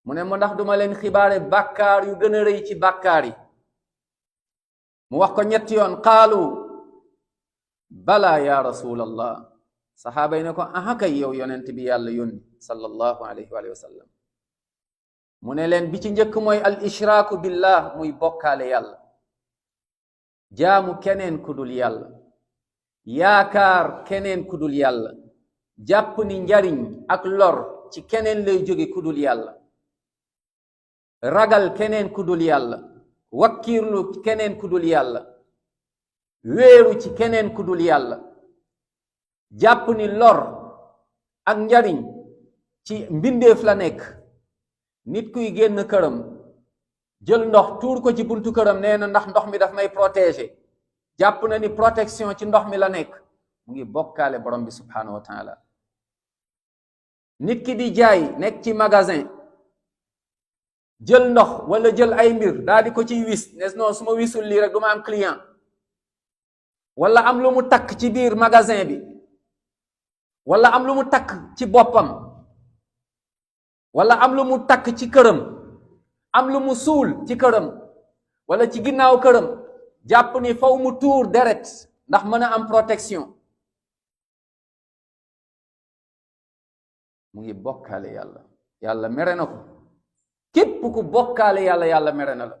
mu ne mo ndax duma leen xibaare bàkkaar yu gën a rëy ci bàkkaar yi mu wax ko ñetti yoon qaalu bala ya rasulallah saxaaba yi ne ko aha kay yow yonent bi yàlla yónni sallallahu alayhi wa sallam mu ne leen bi ci njëkk mooy al ishraaku billah muy bokkaale yàlla jaamu keneen ku dul yàlla yaakaar keneen ku dul yàlla jàpp ni njariñ ak lor ci keneen lay jóge ku dul yàlla ragal keneen ku dul yàlla wakkiirlu keneen ku dul yàlla wéeru ci keneen ku dul yàlla jàpp ni lor ak njariñ ci mbindeef la nekk nit kuy génn këram jël ndox tuur ko ci buntu këram nee na ndax ndox mi daf may protéger jàpp na ni protection ci ndox mi la nekk mu ngi bokkaale borom bi subhanahu wa taala nit ki di jaay nekk ci magasin jël ndox wala jël ay mbir daal di ko ciy wis ne non su ma wisul lii rek du ma am client wala am lu mu takk ci biir magasin bi wala am lu mu takk ci boppam wala am lu mu takk ci këram am lu mu suul ci këram wala ci ginnaaw këram jàpp ni faw mu tuur deret ndax mën a am protection mu ngi bokkaale yàlla yàlla mere na ko képp ku bokkaale yàlla yàlla mere na la